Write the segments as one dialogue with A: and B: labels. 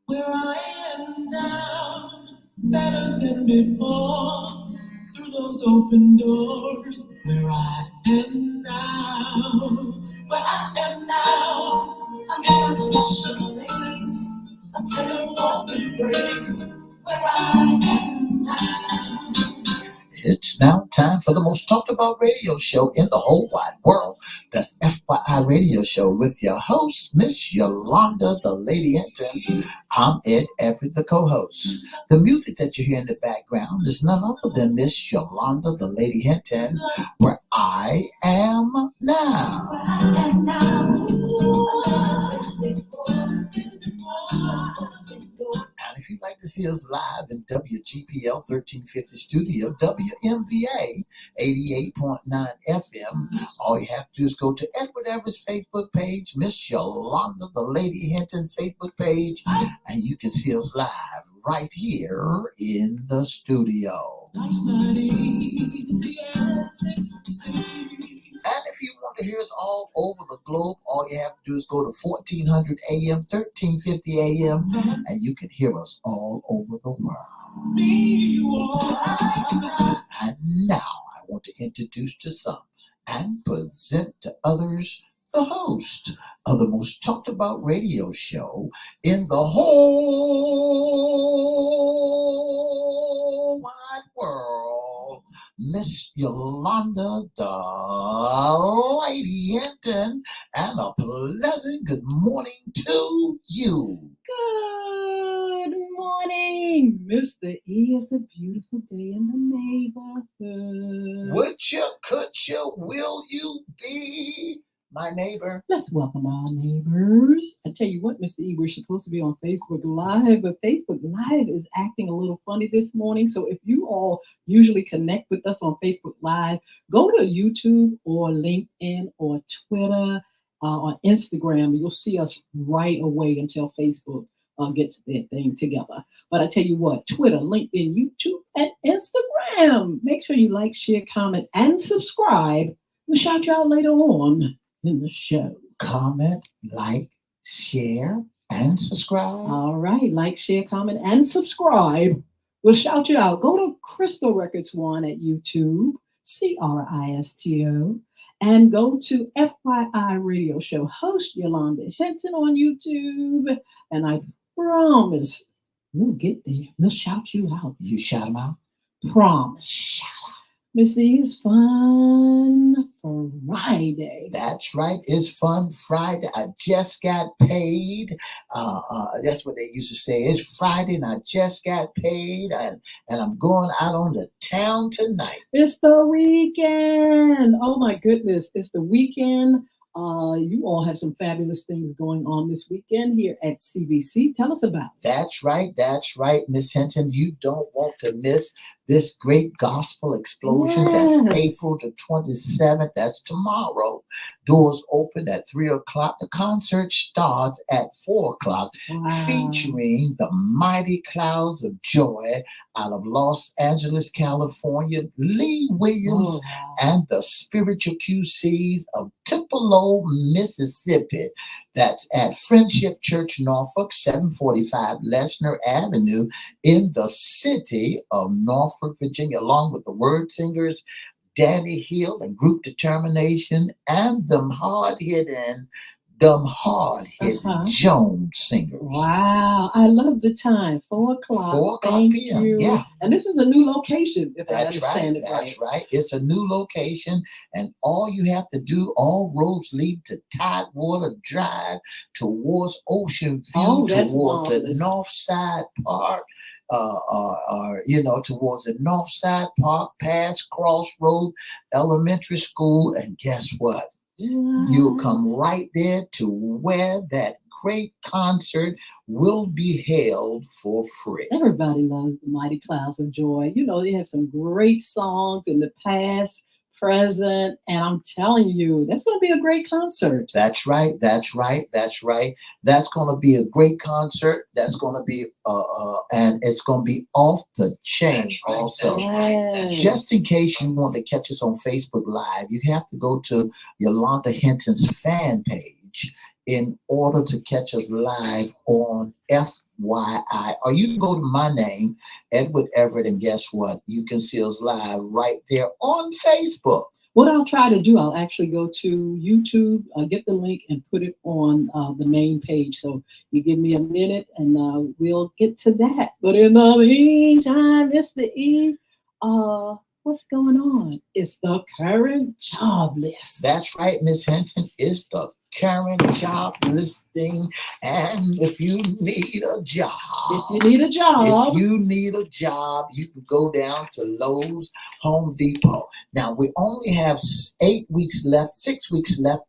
A: Where I am now, better than before, through those open doors. Where I am now, where I am now, I'm in a special place, a terrible embrace. Where I am now. It's now time for the most talked about radio show in the whole wide world. That's FYI Radio Show with your host, Miss Yolanda, the Lady Hinton. I'm Ed Everett, the co-host. The music that you hear in the background is none other than Miss Yolanda, the Lady Hinton, where I am now. Where I am now. And if you'd like to see us live in WGPL 1350 Studio, WMVA 88.9 FM, all you have to do is go to Edward Everett's Facebook page, Miss Yolanda, the Lady Hinton's Facebook page, and you can see us live right here in the studio. And if you want to hear us all over the globe, all you have to do is go to 1400 AM, 1350 AM, and you can hear us all over the world. And now I want to introduce to some and present to others the host of the most talked about radio show in the whole wide world, Miss Yolanda, the Lady Hinton, and a pleasant good morning to you.
B: Good morning, Mr. E. It's a beautiful day in the neighborhood.
A: Would you, could you, will you be my neighbor?
B: Let's welcome our neighbors. I tell you what, Mr. E, we're supposed to be on Facebook Live, but Facebook Live is acting a little funny this morning. So if you all usually connect with us on Facebook Live, go to YouTube or LinkedIn or Twitter or Instagram. You'll see us right away until Facebook gets their thing together. But I tell you what, Twitter, LinkedIn, YouTube, and Instagram. Make sure you like, share, comment, and subscribe. We'll shout you out later on in the show.
A: Comment, like, share, and subscribe.
B: All right, like, share, comment, and subscribe. We'll shout you out. Go to Crystal Records One at YouTube, CRISTO, and go to FYI Radio Show host Yolanda Hinton on YouTube. And I promise we'll get there. We'll shout you out.
A: You shout them out?
B: Promise. Shout out. Miss E, it's Fun Friday.
A: That's right. It's Fun Friday. I just got paid. That's what they used to say. It's Friday and I just got paid. And I'm going out on the town tonight.
B: It's the weekend. Oh, my goodness. It's the weekend. You all have some fabulous things going on this weekend here at CBC. Tell us about it.
A: That's right. That's right, Miss Hinton. You don't want to miss this great gospel explosion.
B: Yes.
A: That's April the 27th. That's tomorrow. Doors open at 3 o'clock. The concert starts at 4 o'clock, featuring the Mighty Clouds of Joy out of Los Angeles, California, Lee Williams, and the Spiritual QCs of Tupelo, Mississippi. That's at Friendship Church, Norfolk, 745 Lesnar Avenue in the city of Norfolk, Virginia, along with the Word Singers, Danny Hill and Group Determination, and them hard-hitting Jones singers.
B: Wow. I love the time. 4 o'clock.
A: 4 o'clock
B: Thank
A: p.m.
B: you.
A: Yeah.
B: And this is a new location, if I
A: That's
B: understand
A: right.
B: it right.
A: That's right. It's a new location, and all you have to do, all roads lead to Tidewater Drive, towards Ocean View, towards the North Side Park, towards the North Side Park, past Crossroad Elementary School, and guess what? You'll come right there to where that great concert will be held for free.
B: Everybody loves the Mighty Clouds of Joy. You know, they have some great songs in the past, present. And I'm telling you, that's going to be a great concert.
A: That's right. That's right. That's right. That's going to be a great concert. That's going to be, and it's going to be off the chain also.
B: Yes.
A: Just in case you want to catch us on Facebook Live, you have to go to Yolanda Hinton's fan page in order to catch us live on FYI. Or you can go to my name, Edward Everett, and guess what? You can see us live right there on Facebook.
B: What I'll try to do, I'll actually go to YouTube, get the link and put it on the main page. So you give me a minute and we'll get to that. But in the meantime, Mr. E, what's going on? It's the current job list.
A: That's right, Miss Hinton. It's the current job listing. And if you need a job,
B: you need a job,
A: you can go down to Lowe's, Home Depot. Now, we only have 6 weeks left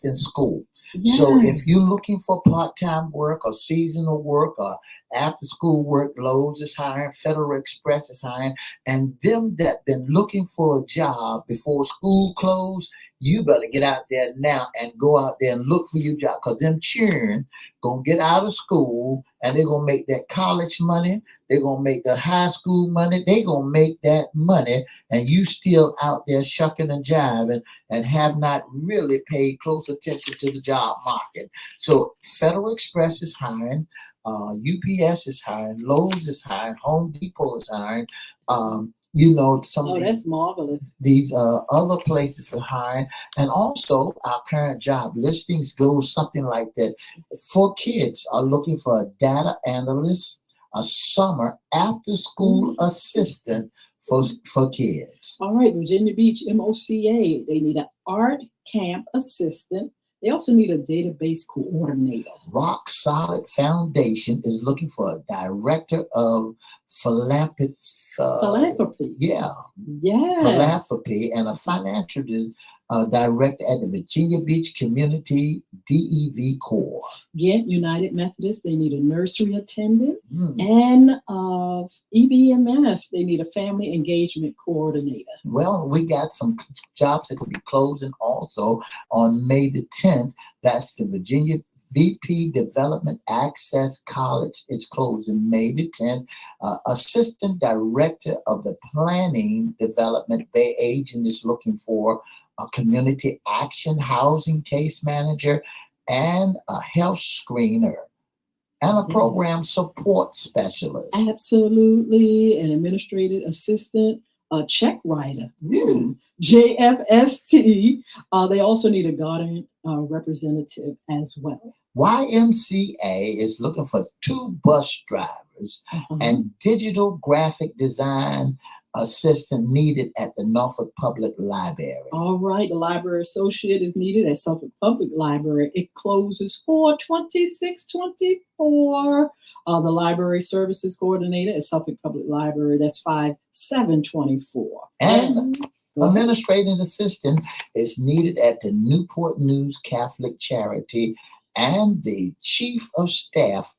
A: in school.
B: Yeah.
A: So if you're looking for part-time work or seasonal work or after-school work, Lowe's is hiring, Federal Express is hiring, and them that been looking for a job before school closed, you better get out there now and go out there and look for your job, because them children gonna get out of school and they're gonna make that college money, they're gonna make the high school money, they're gonna make that money, and you still out there shucking and jiving and have not really paid close attention to the job market. So Federal Express is hiring, UPS is hiring, Lowe's is hiring, Home Depot is hiring. Some of
B: that's marvelous.
A: These other places are hiring, and also our current job listings go something like that. 4 kids are looking for a data analyst, a summer after school assistant for kids.
B: All right, Virginia Beach MOCA, they need an art camp assistant. They also need a database coordinator.
A: Rock Solid Foundation is looking for a director of philanthropy. Yeah.
B: Yes.
A: Philanthropy, and a financial director at the Virginia Beach Community DEV Corps.
B: Ghent United Methodist, they need a nursery attendant. And EBMS, they need a family engagement coordinator.
A: Well, we got some jobs that could be closing also on May the 10th. That's the Virginia VP Development Access College. It's closing May the 10th. Assistant Director of the Planning Development Bay Agent is looking for a community action housing case manager and a health screener and a program support specialist.
B: Absolutely. An administrative assistant, a check writer. JFST. They also need a guardian representative as well.
A: YMCA is looking for 2 bus drivers and digital graphic design assistant needed at the Norfolk Public Library.
B: All right, the library associate is needed at Suffolk Public Library. It closes for 2624. The library services coordinator at Suffolk Public Library, that's 5724.
A: And administrative assistant is needed at the Newport News Catholic Charity, and the chief of staff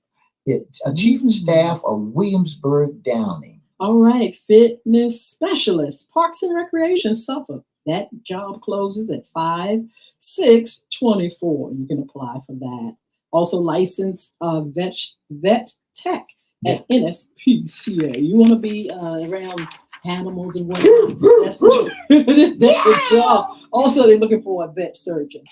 A: of Williamsburg Downing.
B: All right, fitness specialist, Parks and Recreation, Suffolk. That job closes at 5624. You can apply for that. Also licensed vet tech at NSPCA. You want to be around animals and whatnot. That's the job. Also, they're looking for a vet surgeon.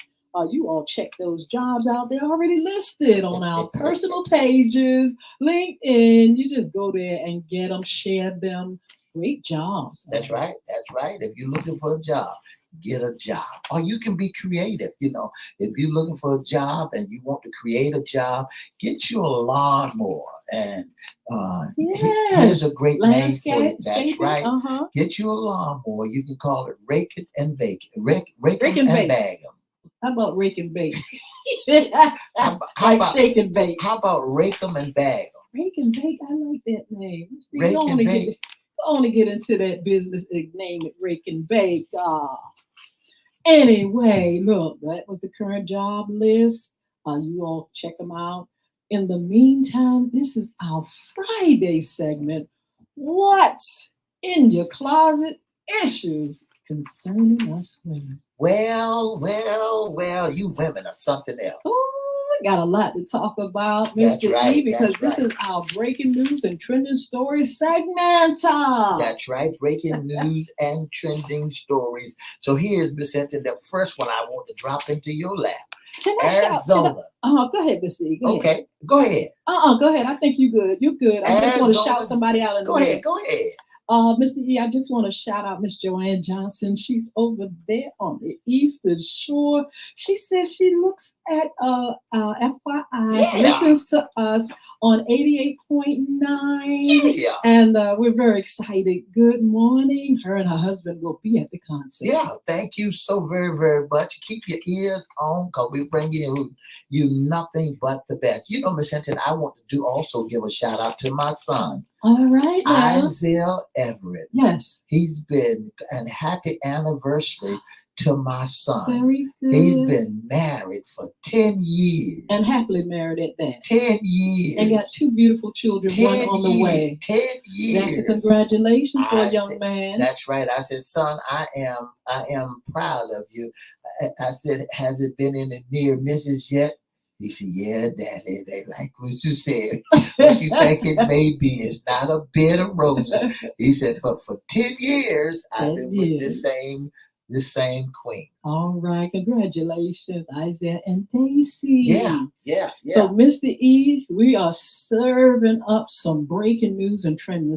B: You all check those jobs out. They're already listed on our personal pages, LinkedIn. You just go there and get them, share them. Great jobs.
A: That's right. That's right. If you're looking for a job, get a job. Or you can be creative. If you're looking for a job and you want to create a job, get you a lawnmower. And here's a great name for it. That's right. Get you a lawnmower. You can call it Rake It and Bake It. Rake and Bag 'em.
B: How about rake and bake?
A: How
B: shake and bake.
A: How about rake 'em and bag 'em?
B: Rake and bake, I like that name.
A: Rake and bake.
B: I want to get into that business and name it Rake and Bake. Anyway, look, that was the current job list. You all check them out. In the meantime, this is our Friday segment. What's in your closet? Issues concerning us women.
A: Well, you women are something else.
B: Oh, we got a lot to talk about,
A: That's
B: Mr.
A: right,
B: E, because
A: that's
B: this is our breaking news and trending stories segment.
A: That's right, breaking news and trending stories. So here's Miss Hinton, the first one I want to drop into your lap.
B: Can I
A: Arizona.
B: Go ahead, Mr. E. Go ahead.
A: Okay, go ahead.
B: Go ahead. I think you're good. You're good. I just want to shout somebody out in the
A: Go ahead.
B: Mr. E, I just want to shout out Miss Joanne Johnson. She's over there on the Eastern Shore. She says she looks at FYI, listens to us on 88.9.
A: Yeah.
B: And we're very excited. Good morning. Her and her husband will be at the concert.
A: Yeah, thank you so very, very much. Keep your ears on because we bring you nothing but the best. You know, Miss Hinton, I want to also give a shout out to my son.
B: All right.
A: Isaiah Everette.
B: Yes.
A: He's been, and happy anniversary to my son.
B: Very good.
A: He's been married for 10 years.
B: And happily married at that.
A: 10 years.
B: And got 2 beautiful children, one on the way.
A: 10 years.
B: That's a congratulations for a young man.
A: That's right. I said, son, I am proud of you. I said, has it been in the near misses yet? He said, yeah, Daddy, they like what you said. What you think it may be, it's not a bed of roses. He said, but for 10 years, I've been with the same queen.
B: All right. Congratulations, Isaiah and Daisy.
A: Yeah.
B: So, Mr. E, we are serving up some breaking news and trending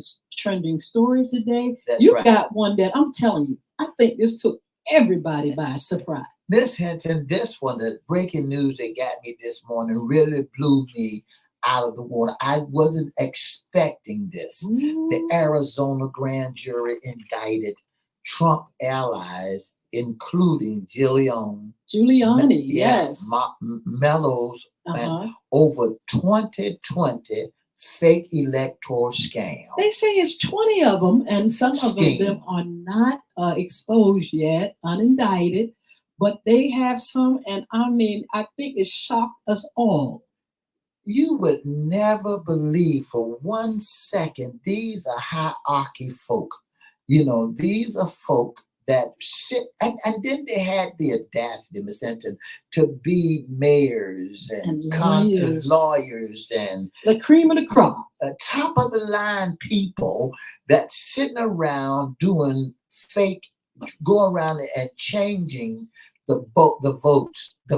B: stories today. You've got one that I'm telling you, I think this took everybody by surprise.
A: Miss Hinton, this one, the breaking news that got me this morning really blew me out of the water. I wasn't expecting this. The Arizona grand jury indicted Trump allies, including Giuliani,
B: yes,
A: Mellows, and over 2020 fake electoral scam.
B: They say it's 20 of them, and some of them are not exposed yet, unindicted. But they have some, and I mean, I think it shocked us all.
A: You would never believe for 1 second these are hierarchy folk. You know, these are folk that sit, and then they had the audacity, Ms. Hinton, to be mayors and lawyers and
B: the cream of the crop,
A: top of the line people that sitting around doing fake, go around and changing the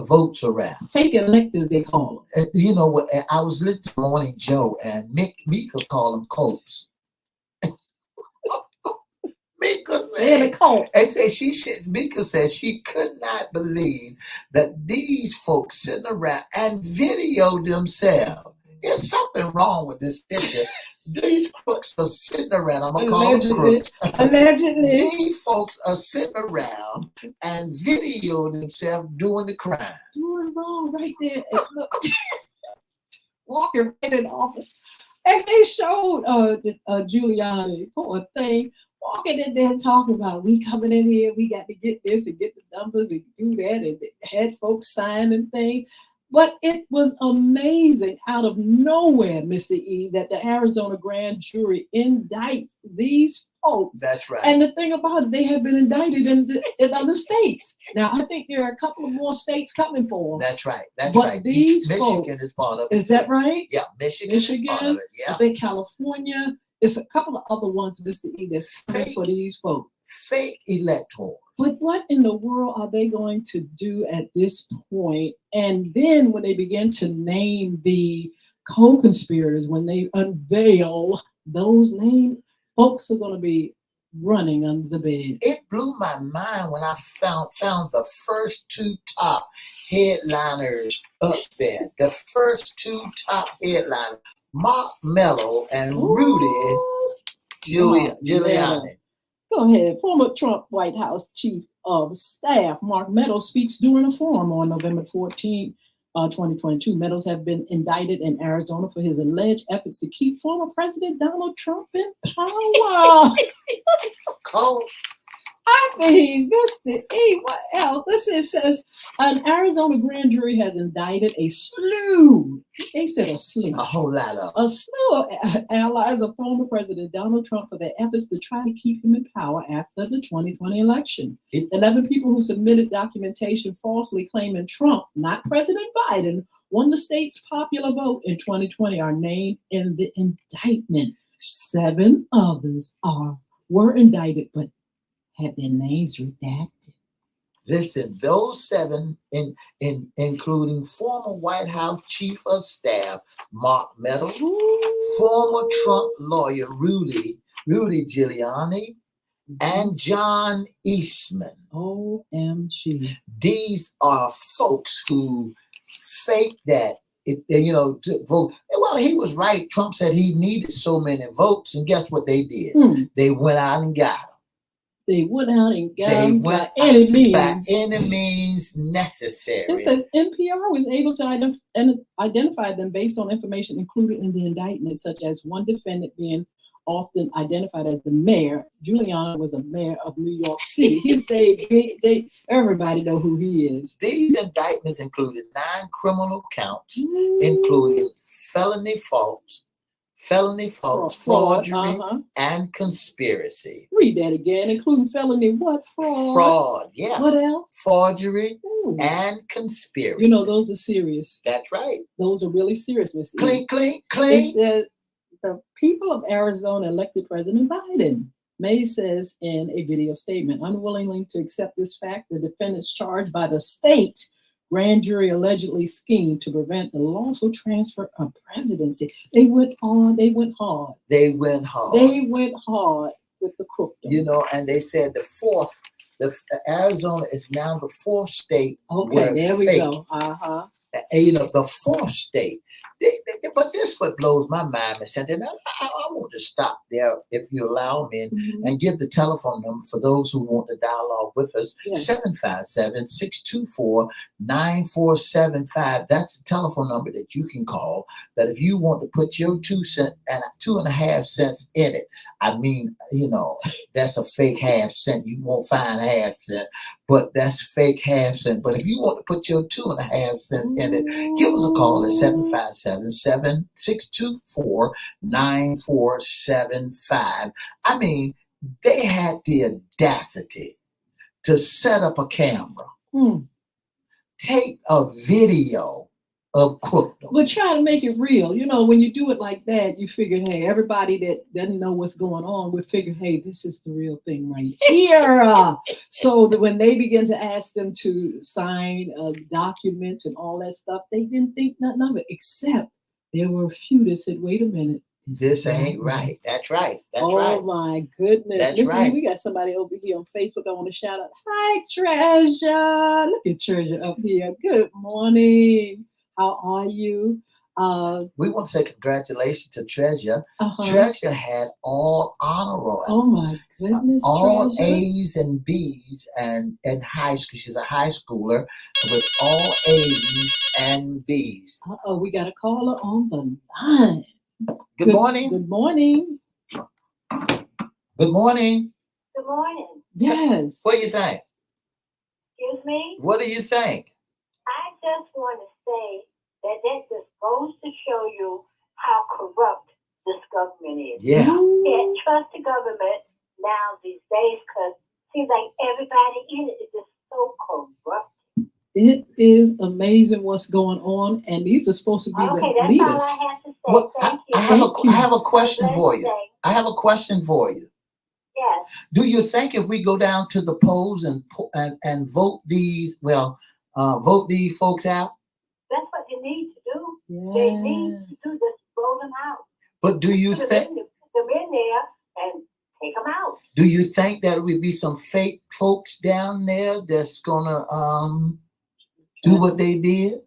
A: votes around.
B: Fake electors, they call them.
A: You know what? I was listening to Morning Joe, and Mika called them copes. Mika said she could not believe that these folks sitting around and video themselves. There's something wrong with this picture. These crooks are sitting around. I'm going to call them crooks.
B: Allegedly.
A: These folks are sitting around and video themselves doing the crime.
B: Doing wrong right there. And look, walking right in the office. And they showed Giuliani, poor thing, walking in there talking about, we coming in here, we got to get this and get the numbers and do that, and had folks signing things. But it was amazing out of nowhere, Mr. E, that the Arizona grand jury indicts these folks.
A: That's right.
B: And the thing about it, they have been indicted in other states. Now, I think there are a couple of more states coming for them.
A: That's right. That's
B: but
A: right.
B: These
A: Michigan is part of it.
B: Is that right?
A: Yeah, Michigan is part of it. Yeah.
B: I think California. It's a couple of other ones, Mr. E, that's for these folks.
A: Fake electors.
B: But what in the world are they going to do at this point? And then when they begin to name the co-conspirators, when they unveil those names, folks are going to be running under the bed.
A: It blew my mind when I found the first 2 top headliners up there. The first 2 top headliners, Mark Mello and Rudy Giuliani.
B: Go ahead. Former Trump White House Chief of Staff Mark Meadows speaks during a forum on November 14, 2022. Meadows have been indicted in Arizona for his alleged efforts to keep former President Donald Trump in power. I mean, Mr. E, what else? Listen, it says an Arizona grand jury has indicted a slew. They said a slew.
A: A whole lot of.
B: A slew of allies of former President Donald Trump for their efforts to try to keep him in power after the 2020 election. 11 people who submitted documentation falsely claiming Trump, not President Biden, won the state's popular vote in 2020 are named in the indictment. 7 others were indicted, but had their names redacted.
A: Listen, those 7, including former White House Chief of Staff Mark Meadows, former Trump lawyer Rudy Giuliani, and John Eastman.
B: OMG.
A: These are folks who fake that. To vote. Well, he was right. Trump said he needed so many votes, and guess what they did? They went out and got them.
B: They went out and got them by any means.
A: By any means necessary.
B: It says NPR was able to identify them based on information included in the indictment, such as one defendant being often identified as the mayor. Giuliani was a mayor of New York City. Everybody know who he is.
A: These indictments included 9 criminal counts, including felony fault, forgery, and conspiracy.
B: Read that again, including felony what?
A: Fraud, yeah.
B: What else?
A: Forgery and conspiracy.
B: You know, those are serious.
A: That's right.
B: Those are really serious, Mr.
A: Clink, clink,
B: It
A: clink.
B: says the people of Arizona elected President Biden. May says in a video statement, unwillingly to accept this fact, the defendants charged by the state grand jury allegedly schemed to prevent the lawful transfer of presidency. They went hard. With the crook.
A: And they said Arizona is now the 4th state.
B: Okay, there we go.
A: The 4th state. But this what blows my mind, Ms. Hinton. I want to stop there, if you allow me, and give the telephone number for those who want to dialogue with us. 757-624-9475. That's the telephone number that you can call. That if you want to put your 2 cents and 2.5 cents in it, I mean, that's a fake half cent. You won't find a half cent, but that's fake half cent. But if you want to put your 2.5 cents in it, give us a call at 757-624-9475. I mean, they had the audacity to set up a camera, take a video of crookdom.
B: But try to make it real. When you do it like that, you figure, hey, everybody that doesn't know what's going on would figure, hey, this is the real thing right here. So that when they begin to ask them to sign documents and all that stuff, they didn't think nothing of it, except there were a few that said, wait a minute.
A: This ain't right. That's right.
B: Oh my goodness.
A: That's right.
B: We got somebody over here on Facebook. I want to shout out. Hi, Treasure. Look at Treasure up here. Good morning. How are you?
A: We want to say congratulations to Treasure. Treasure had all honor roll.
B: Oh my goodness.
A: All
B: Treasure.
A: A's and B's and in high school. She's a high schooler with all A's and B's.
B: We got a caller on the line.
A: Good morning.
B: Good morning.
A: Good morning.
C: Good morning.
B: Yes.
A: What do you think?
C: Excuse me?
A: What do you think?
C: I just want to say that just goes to show you how corrupt this government is.
A: Yeah.
C: You can't trust the government now these days because it seems like everybody in it is just so corrupt.
B: It is amazing what's going on, and these are supposed to be the
C: that's
B: leaders.
C: all I have to say.
A: Well,
C: Thank you.
A: I have a question for you. I have a question for you.
C: Yes.
A: Do you think if we go down to the polls and vote these folks out?
C: That's what they need to do.
B: Yes.
C: They need to do this, vote them out.
A: But do you
C: Put
A: think?
C: them in there and take them out.
A: Do you think that would be some fake folks down there that's gonna do what they did?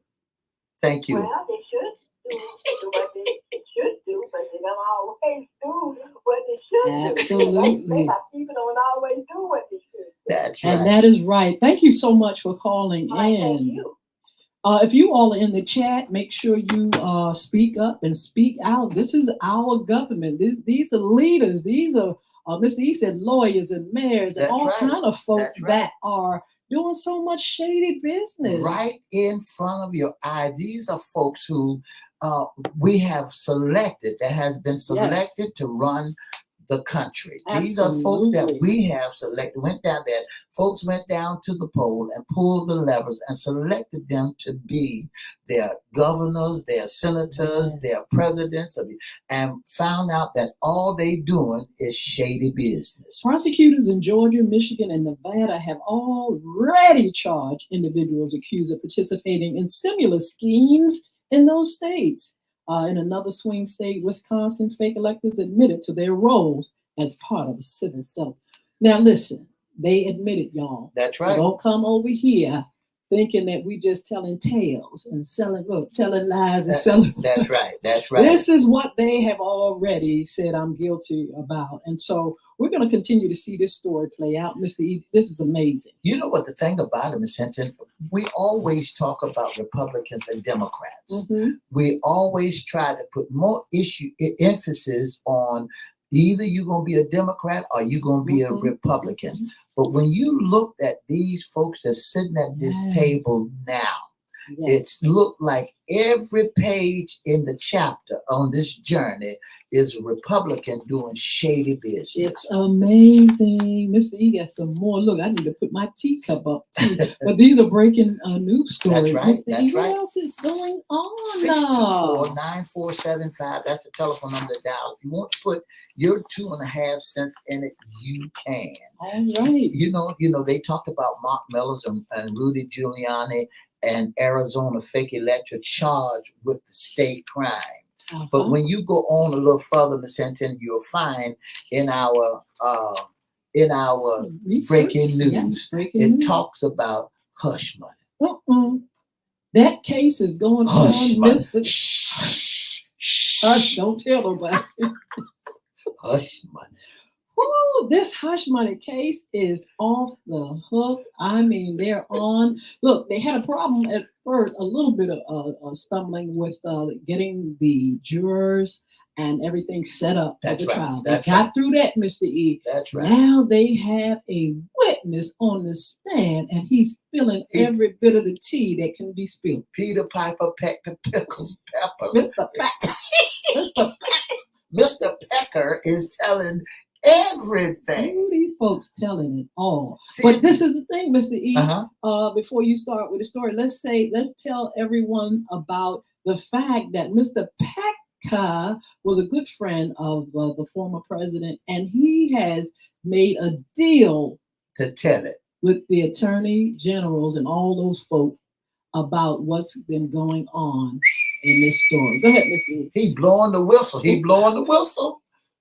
A: Thank you.
C: Well, they should do what they should do, but they don't always do what they should do.
B: Absolutely.
C: People don't always do what they should do.
A: That's right.
B: And that is right. Thank you so much for calling in.
C: Thank you.
B: If you all are in the chat, make sure you speak up and speak out. This is our government. These are leaders. These are Mr. E said lawyers and mayors and
A: That's
B: all
A: right.
B: kind of folk
A: That's right.
B: that are doing so much shady business.
A: Right in front of your eyes. These are folks who we have selected, that has been selected to run the country. These are folks that we have selected, folks went down to the poll and pulled the levers and selected them to be their governors, their senators, their presidents, and found out that all they doing is shady business.
B: Prosecutors in Georgia, Michigan, and Nevada have already charged individuals accused of participating in similar schemes in those states. In another swing state, Wisconsin, fake electors admitted to their roles as part of a civil settlement. Now, listen, they admitted, y'all.
A: That's right.
B: So don't come over here thinking that we just telling tales and telling lies and selling.
A: That's right. That's right.
B: This is what they have already said I'm guilty about. And so we're going to continue to see this story play out. Mr. E, this is amazing.
A: You know what the thing about it, Ms. Hinton, we always talk about Republicans and Democrats.
B: Mm-hmm.
A: We always try to put more emphasis on either you're going to be a Democrat or you're going to be a Republican.
B: Mm-hmm.
A: But when you look at these folks that's sitting at this table now, it's looked like every page in the chapter on this journey is a Republican doing shady business.
B: It's amazing. Mr. E got some more. Look, I need to put my teacup up too. But these are breaking news stories.
A: That's right.
B: Mr.
A: That's
B: E,
A: right.
B: What else is going on?
A: 624-9475. That's the telephone number to dial. If you want to put your 2.5 cents in it, you can.
B: All right.
A: You know, they talked about Mark Mellors and Rudy Giuliani and Arizona fake elector charged with the state crime.
B: Uh-huh.
A: But when you go on a little further, Ms. Hinton, you'll find in our breaking news, talks about hush money.
B: That case is going
A: hush
B: on,
A: money.
B: Hush, don't tell nobody.
A: Hush money.
B: Woo, this hush money case is off the hook. I mean, they're on. Look, they had a problem at first, a little bit of stumbling with getting the jurors and everything set up for the trial. They got through that, Mr. E.
A: That's right.
B: Now they have a witness on the stand, and he's spilling every bit of the tea that can be spilled.
A: Peter Piper pecked the pickle pepper. Mr. Pecker is telling everything.
B: Ooh, these folks telling it all. But this is the thing, Mr. E. Before you start with the story, let's tell everyone about the fact that Mr. Pecker was a good friend of the former president, and he has made a deal
A: to tell it
B: with the attorney generals and all those folk about what's been going on in this story. Go ahead, Mr. E.
A: He blowing the whistle.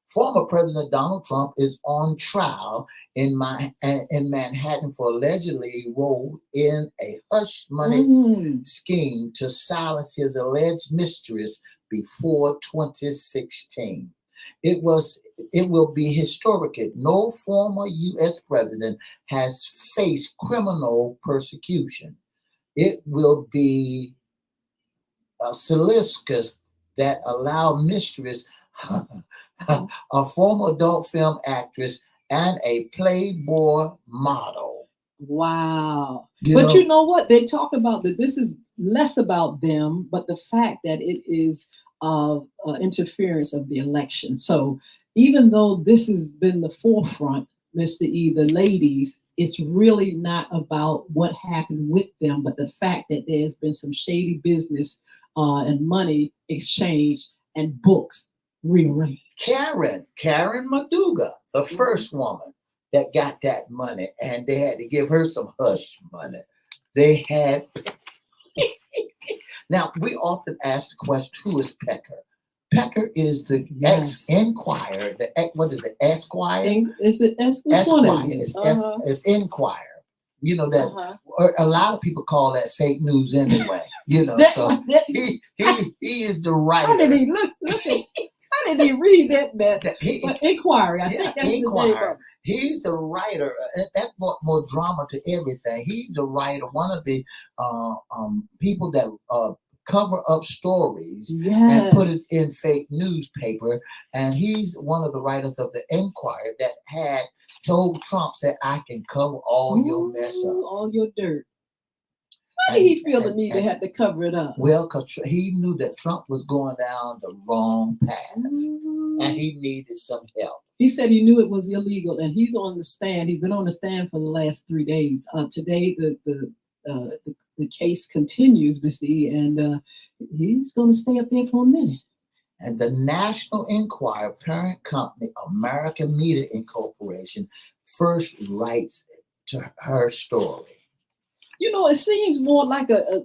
A: Former President Donald Trump is on trial in Manhattan for allegedly rolled in a hush money scheme to silence his alleged mistress before 2016. It will be historic. No former U.S. president has faced criminal persecution. It will be a solicitous that allow mistress, a former adult film actress, and a Playboy model.
B: Wow. You know what? They talk about that this is less about them, but the fact that it is interference of the election. So even though this has been the forefront, Mr. E, the ladies, it's really not about what happened with them, but the fact that there's been some shady business and money exchanged and books rearranged.
A: Karen Maduga, the first woman that got that money, and they had to give her some hush money. They had. Now, we often ask the question, who is Pecker? Pecker is the ex-Enquirer. What is the Esquire?
B: Is it
A: Esquire? It's Enquirer. You know that a lot of people call that fake news anyway. You know, he is the writer.
B: How did he look? How did he read that? But Enquirer. I think that's Enquirer.
A: He's the writer. That brought more drama to everything. He's the writer. One of the people that cover up stories
B: Yes.
A: and put it in fake newspaper. And he's one of the writers of the Enquirer that had told Trump that I can cover all your mess up,
B: all your dirt. Why did he feel the need to have to cover it up?
A: Well, because he knew that Trump was going down the wrong path, and he needed some help.
B: He said he knew it was illegal, and he's on the stand. He's been on the stand for the last 3 days. Today, the case continues, Mr. E, and he's going to stay up there for a minute.
A: And the National Enquirer parent company, American Media Incorporation, first writes to her story.
B: You know, it seems more like a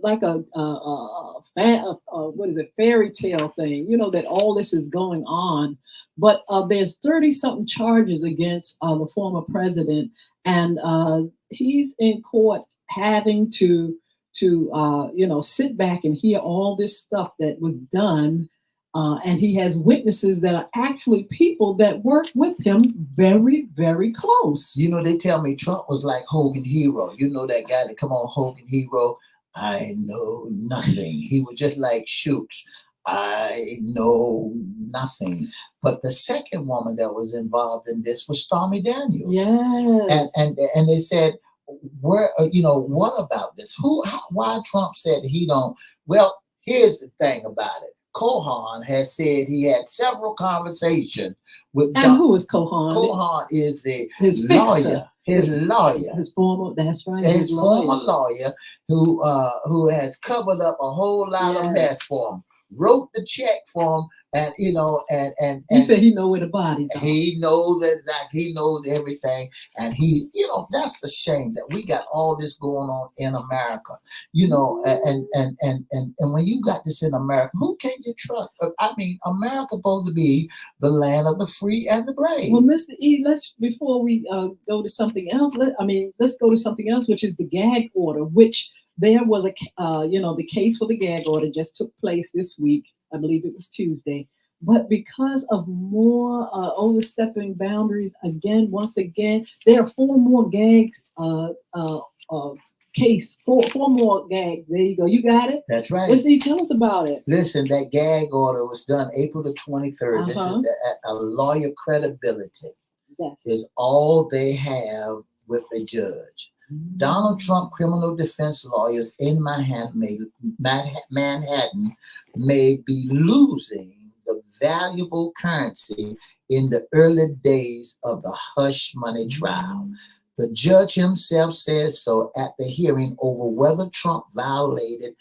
B: what is it, fairy tale thing. You know that all this is going on, but there's 30-something charges against the former president, and he's in court having to sit back and hear all this stuff that was done. And he has witnesses that are actually people that work with him very, very close.
A: You know, they tell me Trump was like Hogan Hero. You know that guy that come on Hogan Hero? I know nothing. He was just like Shooks. I know nothing. But the second woman that was involved in this was Stormy Daniels.
B: Yes.
A: And they said, where, what about this? Why Trump said he don't? Well, here's the thing about it. Cohen has said he had several conversations with.
B: And who is Cohen?
A: Cohen is
B: his
A: lawyer.
B: His former. That's right.
A: His former lawyer who has covered up a whole lot of mess for him. Wrote the check for him, and and
B: he said he know where the bodies are.
A: He knows exactly. He knows everything, and that's a shame that we got all this going on in America. And when you got this in America, who can you trust? I mean, America supposed to be the land of the free and the brave.
B: Well, Mr. E, before we go to something else. Let's go to something else, which is the gag order, which. There was the case for the gag order just took place this week. I believe it was Tuesday. But because of more overstepping boundaries, once again, there are 4 more gags, four more gags. There you go. You got it?
A: That's right.
B: Let's see, tell us about it.
A: Listen, that gag order was done April the 23rd. This is a lawyer credibility.
B: Yes. Is
A: all they have with the judge. Donald Trump criminal defense lawyers in Manhattan may be losing the valuable currency in the early days of the hush money trial. The judge himself said so at the hearing over whether Trump violated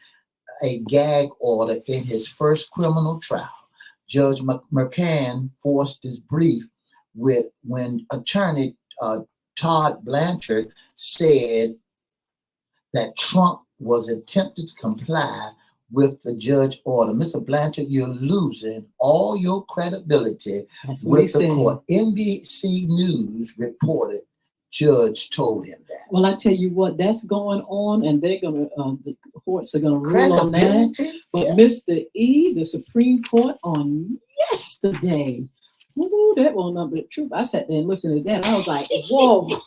A: a gag order in his first criminal trial. Judge McCann forced his brief when attorney Todd Blanchard said that Trump was attempting to comply with the judge order. Mr. Blanchard, you're losing all your credibility with the court. NBC News reported judge told him that.
B: Well, I tell you what, that's going on, and they're going to, the courts are going to rule on that. But Mr. E, the Supreme Court on yesterday, ooh, that won't not be the truth. I sat there and listened to that. I was like, whoa.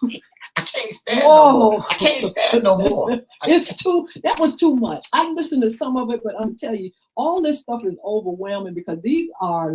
A: I can't stand no more. I can't stand no more.
B: That was too much. I listened to some of it, but I'm telling you, all this stuff is overwhelming because these are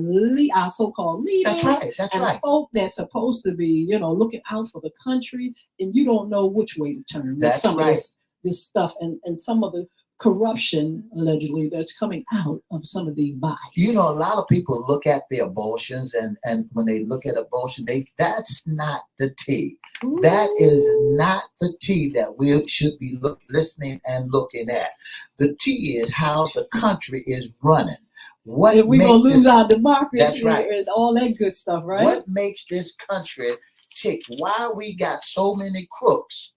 B: our so-called leaders.
A: That's right.
B: Folk that's supposed to be, looking out for the country, and you don't know which way to turn.
A: That's right.
B: This stuff and some of the corruption allegedly that's coming out of some of these bodies.
A: A lot of people look at the abortions and when they look at abortion, that's not the tea. Ooh. That is not the tea that we should be listening and looking at. The tea is how the country is running.
B: We're going to lose our democracy.
A: That's right.
B: And all that good stuff, right?
A: What makes this country tick? Why we got so many crooks?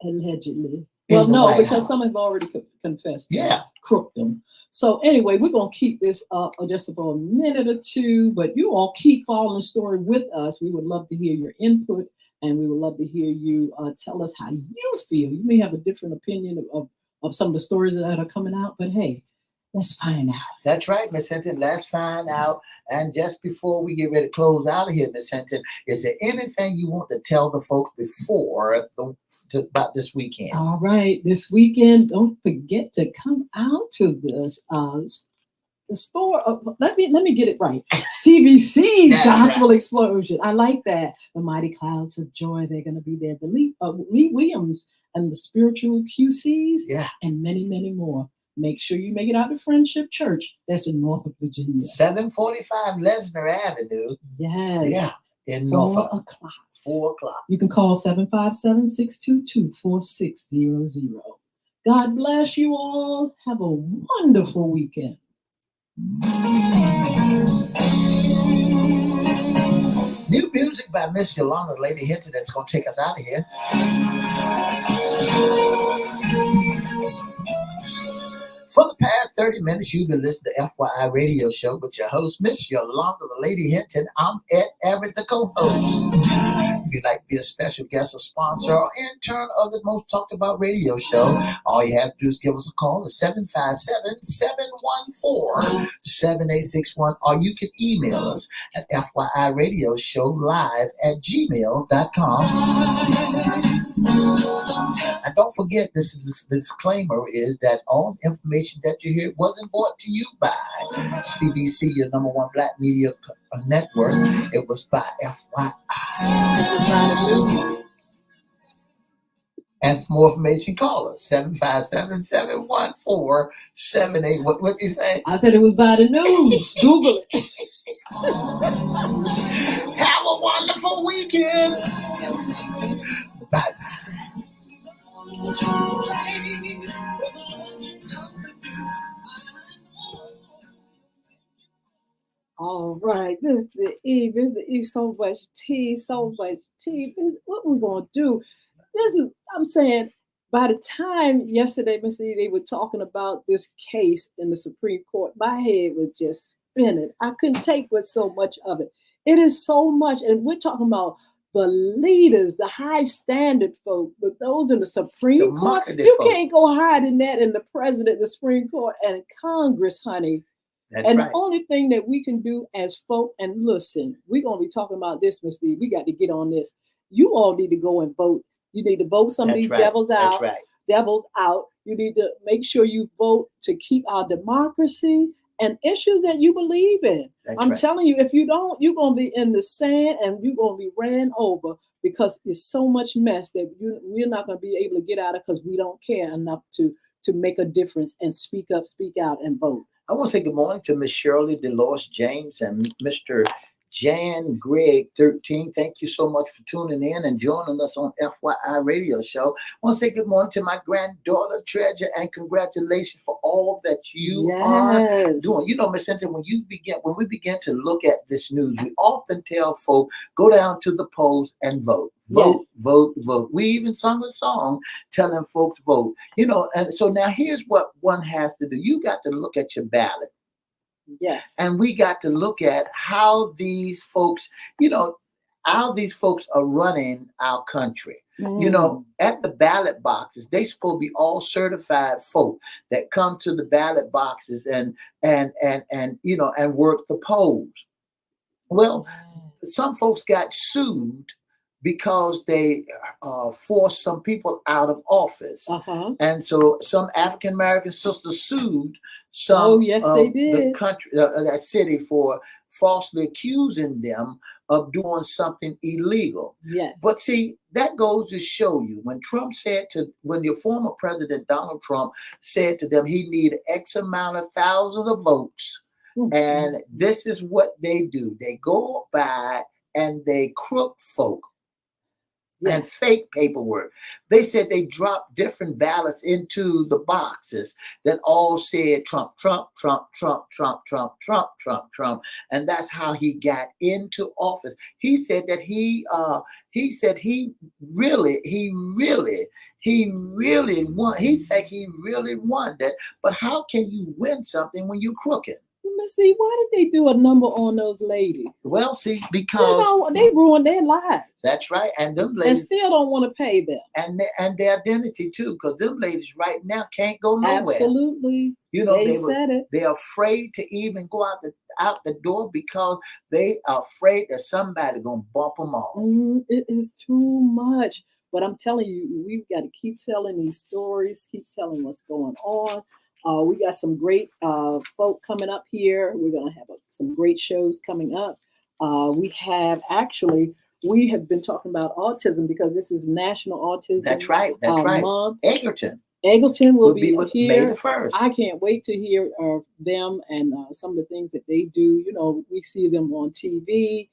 B: Allegedly. Well, no, because some have already confessed.
A: Yeah.
B: Crooked them. So anyway, we're going to keep this up just for a minute or two, but you all keep following the story with us. We would love to hear your input, and we would love to hear you tell us how you feel. You may have a different opinion of some of the stories that are coming out, but hey, Let's find out.
A: That's right, Miss Hinton. Let's find out. And just before we get ready to close out of here, Miss Hinton, is there anything you want to tell the folks before about this weekend?
B: All right, this weekend, don't forget to come out to this the store. Let me get it right. CBC's
A: That's
B: Gospel
A: right.
B: Explosion. I like that. The Mighty Clouds of Joy. They're going to be there. The Lee Williams and the Spiritual QCs.
A: Yeah.
B: And many, many more. Make sure you make it out to Friendship Church. That's in Norfolk, Virginia.
A: 745 Lesnar Avenue.
B: Yes.
A: Yeah. In
B: 4
A: Norfolk.
B: o'clock.
A: 4 o'clock.
B: You can call 757-622-4600. God bless you all. Have a wonderful weekend.
A: New music by Miss Yolanda, Lady Hinton, that's going to take us out of here. For the past 30 minutes, you've been listening to FYI Radio Show with your host, Miss Yolanda, the Lady Hinton. I'm Everette, the co-host. If you'd like to be a special guest or sponsor or intern of the most talked about radio show, all you have to do is give us a call at 757-714-7861, or you can email us at FYIRadiosHowLive@gmail.com. And don't forget, this disclaimer is that all information that you hear wasn't brought to you by CBC, your number one black media network. It was by FYI. And for more information, call us 757-714-78. What did you say?
B: I said it was by the news. Google it.
A: Have a wonderful weekend. Bye.
B: All right, Mr. E, so much tea. What we gonna do? I'm saying, by the time yesterday, Mr. E, they were talking about this case in the Supreme Court, my head was just spinning. I couldn't take with so much of it. It is so much, and we're talking about the leaders, the high standard folk, but those in the Supreme Court, you can't go higher than that in the president, the Supreme Court, and Congress, honey.
A: That's
B: and
A: right.
B: The only thing that we can do as folk, and listen, we're going to be talking about this, Ms. Lee. We got to get on this. You all need to go and vote. You need to vote some of these devils out.
A: That's right.
B: Devils out. You need to make sure you vote to keep our democracy and issues that you believe in. I'm telling you, if you don't, you're going to be in the sand and you're going to be ran over because it's so much mess that we're not going to be able to get out of because we don't care enough to make a difference and speak up, speak out, and vote.
A: I want to say good morning to Miss Shirley Dolores James and Mr. Jan Greg 13. Thank you so much for tuning in and joining us on FYI Radio Show. I want to say good morning to my granddaughter Treasure and congratulations for all that you are doing. You know, Miss Cynthia, when we begin to look at this news, we often tell folk, go down to the polls and vote. Vote. We even sung a song telling folks vote. You know, and so now here's what one has to do. You got to look at your ballot.
B: Yes.
A: And we got to look at how these folks, how these folks are running our country. You know, at the ballot boxes, they supposed to be all certified folk that come to the ballot boxes and work the polls. Well, some folks got sued because they forced some people out of office. And so some African American sisters sued some the country, that city, for falsely accusing them of doing something illegal.
B: Yes.
A: But see, that goes to show you when your former president Donald Trump said to them he needed X amount of thousands of votes. And this is what they do. They go by and they crook folk. And fake paperwork. They said they dropped different ballots into the boxes that all said Trump, Trump, Trump, Trump, Trump, Trump, Trump, Trump, Trump, and that's how he got into office. He said that he really won. He said he really won that. But how can you win something when you're crooked?
B: Missy, why did they do a number on those ladies?
A: Well, see,
B: You
A: because
B: know, they ruined their lives
A: that's right, and them
B: and
A: ladies
B: still don't want to pay them.
A: and their identity too, because them ladies right now can't go nowhere.
B: Absolutely.
A: You know,
B: They said it.
A: they're afraid to even go out the door because they are afraid that somebody gonna bump them off.
B: It is too much. But I'm telling you, we've got to keep telling these stories, keep telling what's going on. We got some great folk coming up here. We're going to have some great shows coming up. We have been talking about autism because this is National Autism
A: That's right. That's right.
B: Month.
A: Egerton
B: will be
A: with May
B: here.
A: the 1st.
B: I can't wait to hear them and some of the things that they do. You know, we see them on TV,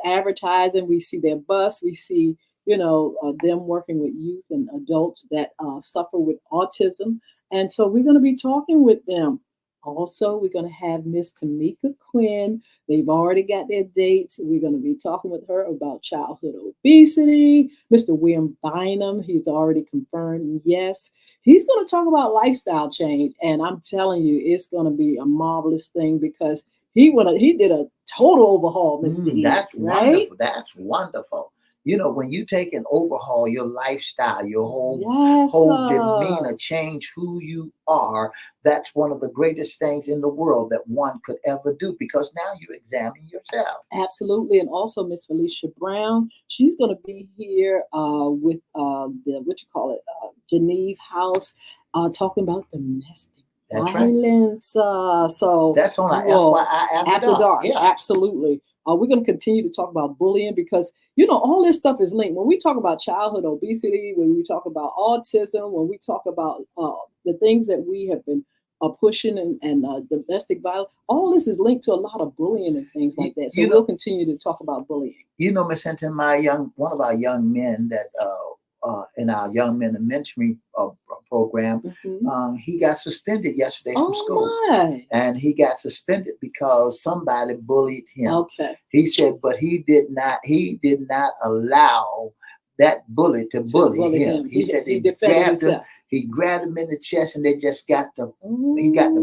B: advertising. We see their bus. We see, them working with youth and adults that suffer with autism. And so we're going to be talking with them. Also, we're going to have Miss Tamika Quinn. They've already got their dates. We're going to be talking with her about childhood obesity. Mr. William Bynum, he's already confirmed yes. He's going to talk about lifestyle change. And I'm telling you, it's going to be a marvelous thing because he did a total overhaul, Mr. E.
A: That's
B: right?
A: wonderful. That's wonderful. You know, when you take and overhaul your lifestyle, your whole demeanor, change who you are, that's one of the greatest things in the world that one could ever do because now you examine yourself.
B: Absolutely. And also Miss Felicia Brown, she's going to be here with Geneve House, talking about domestic violence. So
A: that's on our FYI
B: After Dark. Yeah. Absolutely. We're going to continue to talk about bullying because, all this stuff is linked. When we talk about childhood obesity, when we talk about autism, when we talk about the things that we have been pushing and domestic violence, all this is linked to a lot of bullying and things like that. So we'll continue to talk about bullying.
A: Miss Hinton, one of our young men that in our Young Men in Mentoring program, he got suspended yesterday from school. And he got suspended because somebody bullied him.
B: Okay.
A: He said, but he did not allow that bully to bully him. He said he grabbed him. He grabbed him in the chest and they just got to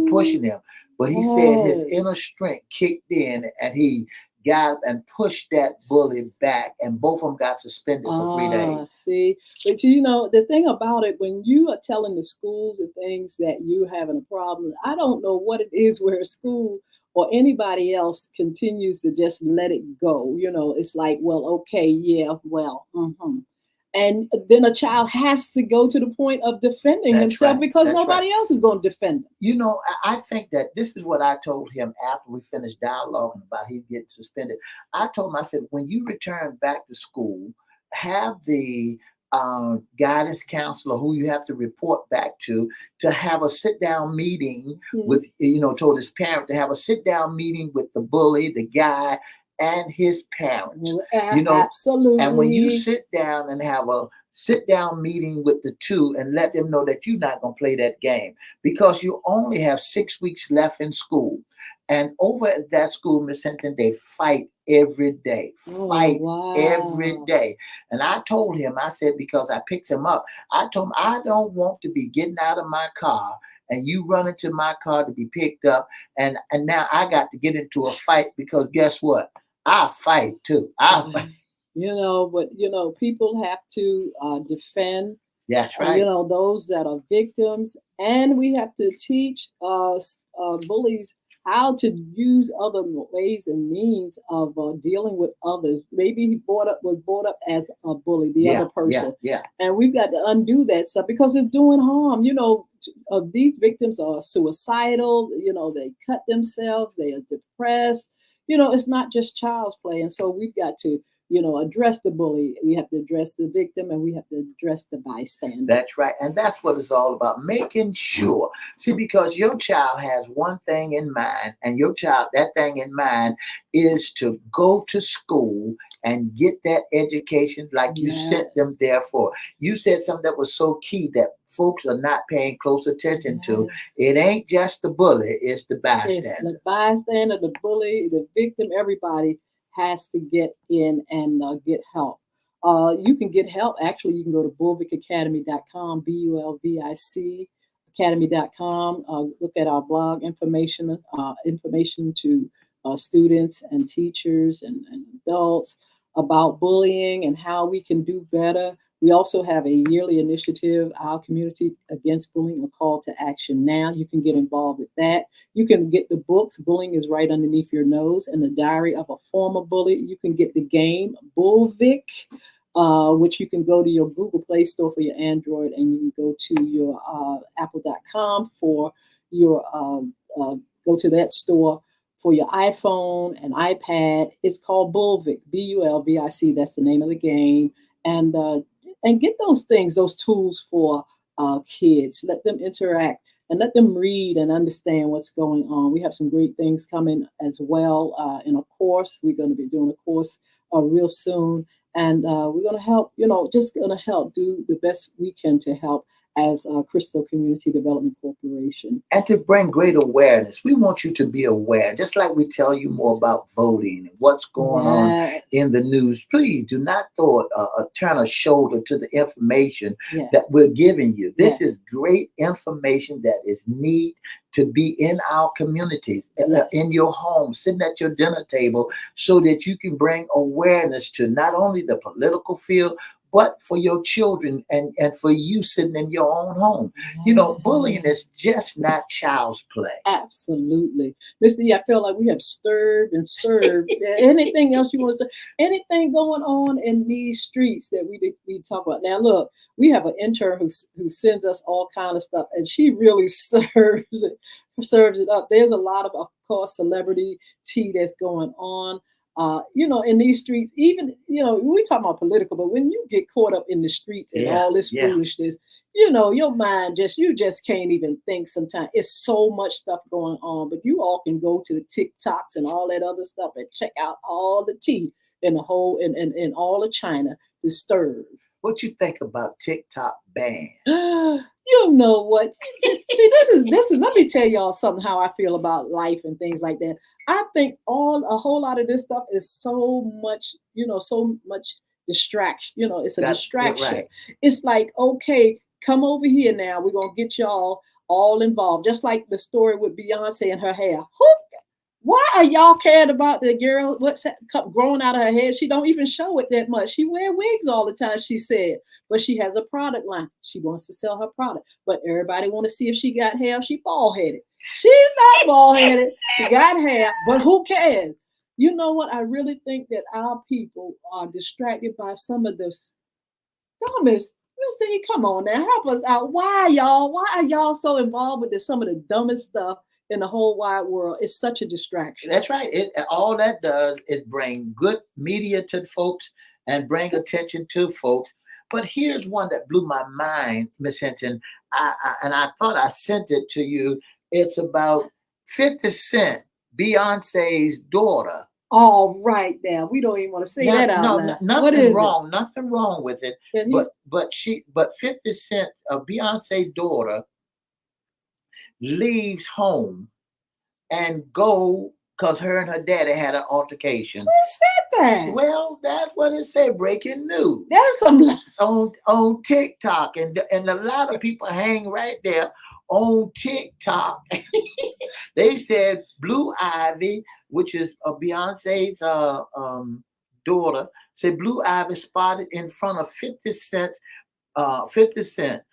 A: pushing him. But he said his inner strength kicked in and he got and pushed that bully back, and both of them got suspended for 3 days.
B: See, but the thing about it, when you are telling the schools and things that you're having a problem, I don't know what it is where a school or anybody else continues to just let it go. It's like, well, okay, yeah, well, and then a child has to go to the point of defending himself because nobody else is going to defend him.
A: I think that this is what I told him after we finished dialoguing about he getting suspended. I told him, I said, when you return back to school, have the guidance counselor who you have to report back to have a sit-down meeting with, told his parent to have a sit-down meeting with the bully, the guy, and his parents.
B: Absolutely.
A: And when you sit down and have a sit-down meeting with the two and let them know that you're not going to play that game because you only have 6 weeks left in school. And over at that school, Miss Hinton, they fight every day. Every day. And I told him, I said, because I picked him up, I told him, I don't want to be getting out of my car and you run into my car to be picked up. And now I got to get into a fight because guess what? I fight too.
B: But people have to defend.
A: That's right.
B: Those that are victims, and we have to teach bullies how to use other ways and means of dealing with others. Maybe he was brought up as a bully, the other person.
A: Yeah.
B: And we've got to undo that stuff because it's doing harm. These victims are suicidal. They cut themselves. They are depressed. It's not just child's play. And so we've got to, address the bully. We have to address the victim and we have to address the bystander.
A: That's right. And that's what it's all about, making sure. See, because your child has one thing in mind, and that thing in mind is to go to school and get that education like you sent them there for. You said something that was so key that folks are not paying close attention to. It ain't just the bully, it's the bystander.
B: It's the bystander, the bully, the victim, everybody has to get in and get help. You can get help. Actually, you can go to bulvickacademy.com, BULVIC academy.com. Look at our blog information to students and teachers and adults about bullying and how we can do better. We also have a yearly initiative, Our Community Against Bullying, a call to action now. You can get involved with that. You can get the books, Bullying is Right Underneath Your Nose, and the Diary of a Former Bully. You can get the game, Bullvic, which you can go to your Google Play Store for your Android, and you can go to your apple.com for your, go to that store for your iPhone and iPad. It's called Bullvic, Bulvic. That's the name of the game. And get those things, those tools for kids. Let them interact and let them read and understand what's going on. We have some great things coming as well in a course. We're going to be doing a course real soon. And we're going to help, just going to help do the best we can to help as Crystal Community Development Corporation.
A: And to bring great awareness. We want you to be aware, just like we tell you more about voting and what's going on in the news. Please do not turn a shoulder to the information that we're giving you. This is great information that is neat to be in our communities, in your home, sitting at your dinner table, so that you can bring awareness to not only the political field, but for your children and for you sitting in your own home. Bullying is just not child's play.
B: Absolutely. Mr. E, I feel like we have stirred and served. Anything else you want to say? Anything going on in these streets that we talk about? Now, look, we have an intern who sends us all kind of stuff, and she really serves it up. There's a lot of course, celebrity tea that's going on. In these streets, even, we talk about political, but when you get caught up in the streets and all this foolishness, your mind you just can't even think sometimes. It's so much stuff going on, but you all can go to the TikToks and all that other stuff and check out all the tea in the whole, in all of China, disturbed.
A: What you think about TikTok ban?
B: You know what? See, this is. Let me tell y'all something. How I feel about life and things like that. I think a whole lot of this stuff is so much distraction. It's a distraction. Right. It's like, okay, come over here now. We're gonna get y'all all involved. Just like the story with Beyonce and her hair. Why are y'all caring about the girl? What's growing out of her head? She don't even show it that much. She wear wigs all the time, she said. But she has a product line. She wants to sell her product. But everybody want to see if she got hair. She bald-headed. She's not bald-headed. She got hair. But who cares? You know what? I really think that our people are distracted by some of this dumbest. Mr. E, come on now. Help us out. Why are y'all so involved with some of the dumbest stuff in the whole wide world? It's such a distraction.
A: That's right. All that does is bring good media to folks and bring attention to folks. But here's one that blew my mind, Miss Hinton. I thought I sent it to you. It's about 50 Cent, Beyonce's daughter.
B: All right, now we don't even want to say that out loud.
A: Nothing wrong. Nothing wrong with it. But 50 Cent, Beyonce's daughter, leaves home and go because her and her daddy had an altercation.
B: Who said that?
A: Well, that's what it said. Breaking news.
B: That's some
A: on TikTok, and a lot of people hang right there on TikTok. They said Blue Ivy, which is Beyonce's daughter, said Blue Ivy spotted in front of 50 Cent. 50 Cent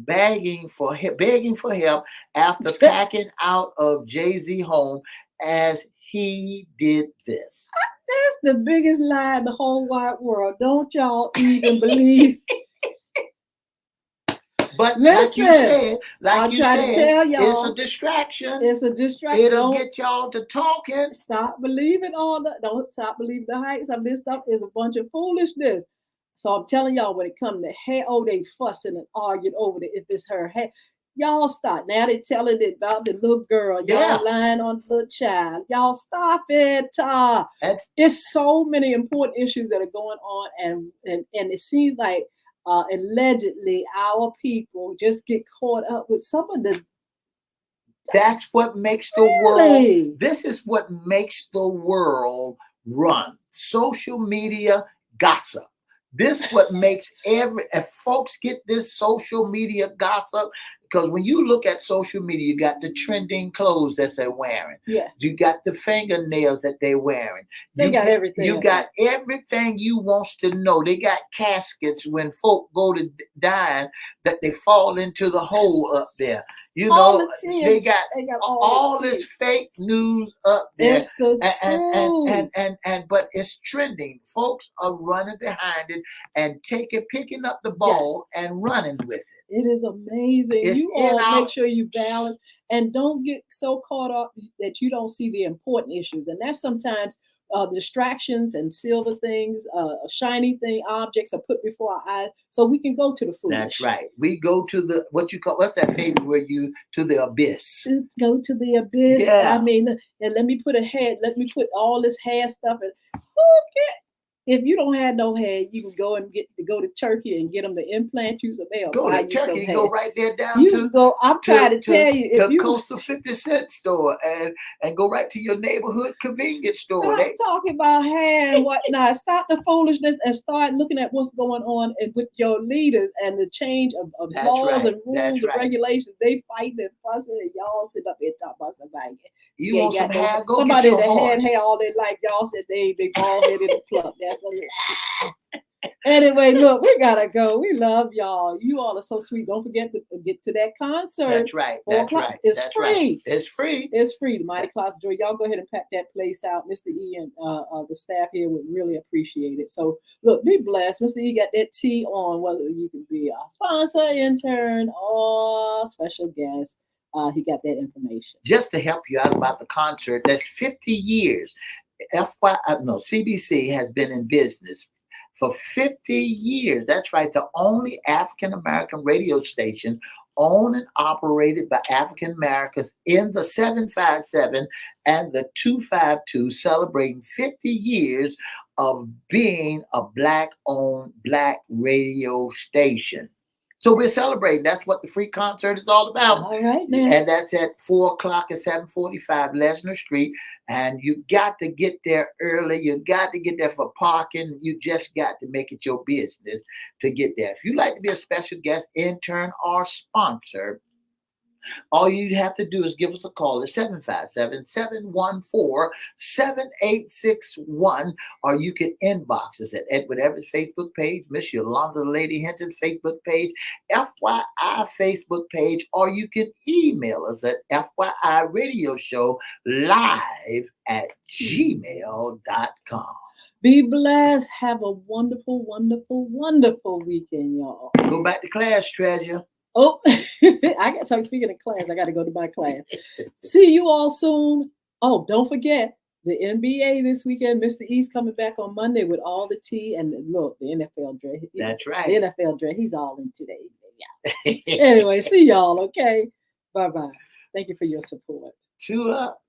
A: begging for help after packing out of Jay-Z home as he did this.
B: That's the biggest lie in the whole wide world. Don't y'all even believe?
A: But listen,
B: like you said, to tell y'all,
A: it's a distraction.
B: It's a distraction.
A: It'll get y'all to talking.
B: Stop believing don't stop believing the hype. Some of this stuff is a bunch of foolishness. So I'm telling y'all, when it comes to hair, they fussing and arguing over it if it's her hair. Y'all stop. Now they telling it about the little girl. Y'all lying on the little child. Y'all stop it. It's so many important issues that are going on, and it seems like allegedly our people just get caught up with some of the.
A: That's what makes the world. This is what makes the world run. Social media gossip. This what makes if folks get this social media gossip, because when you look at social media, you got the trending clothes that they're wearing.
B: Yeah.
A: You got the fingernails that they're wearing.
B: They got everything.
A: You got everything you wants to know. They got caskets when folk go to dying that they fall into the hole up there. You know, they got all this fake news up there.
B: It's the
A: and but it's trending. Folks are running behind it and picking up the ball and running with it.
B: It is amazing. You all make sure you balance and don't get so caught up that you don't see the important issues. And that's sometimes distractions and silver things, shiny objects are put before our eyes so we can go to the foolish.
A: That's right. We go to what's that favorite where you to the abyss.
B: Go to the abyss.
A: Yeah.
B: I mean, and let me put all this hair stuff in. If you don't have no hair, you can go to Turkey and get them to implant you some hair.
A: Go to Turkey,
B: hair.
A: Go right there down
B: I'm trying to tell you.
A: If you Coastal 50 Cent store and go right to your neighborhood convenience store.
B: I'm talking about hair and whatnot. Stop the foolishness and start looking at what's going on and with your leaders and the change of laws and rules and regulations. They fighting and fussing and y'all sit up here talking about somebody.
A: You want some hair? Go
B: somebody
A: get your horse.
B: Somebody that had hair all their life. Y'all said they bald headed and plump. That's Anyway, look, we gotta go. We love y'all. You all are so sweet. Don't forget to get to that concert.
A: That's right. That's right.
B: It's free.
A: Right. It's free.
B: It's free. The Mighty Clouds of Joy. Y'all go ahead and pack that place out. Mr. E and the staff here would really appreciate it. So look, be blessed. Mr. E got that tea on, whether you can be a sponsor, intern, or special guest. He got that information.
A: Just to help you out about the concert, that's 50 years. CBC has been in business for 50 years. That's right. The only African American radio station owned and operated by African Americans in the 757 and the 252, celebrating 50 years of being a Black-owned Black radio station. So we're celebrating. That's what the free concert is all about.
B: All right, man.
A: And that's at 4 o'clock at 745 Lesnar Street. And you got to get there early. You got to get there for parking. You just got to make it your business to get there. If you'd like to be a special guest, intern, or sponsor, all you have to do is give us a call at 757-714-7861, or you can inbox us at Edward Everett's Facebook page, Miss Yolanda Lady Hinton Facebook page, FYI Facebook page, or you can email us at FYIRadioShowLive@gmail.com.
B: Be blessed. Have a wonderful, wonderful, wonderful weekend, y'all.
A: Go back to class, treasure.
B: Oh, I got to speaking of class. I got to go to my class. See you all soon. Oh, don't forget the NBA this weekend. Mr. E's coming back on Monday with all the tea and look, the NFL dress.
A: That's right.
B: The NFL dress. He's all in today. Yeah. Anyway, see y'all. Okay. Bye-bye. Thank you for your support.
A: 2 up.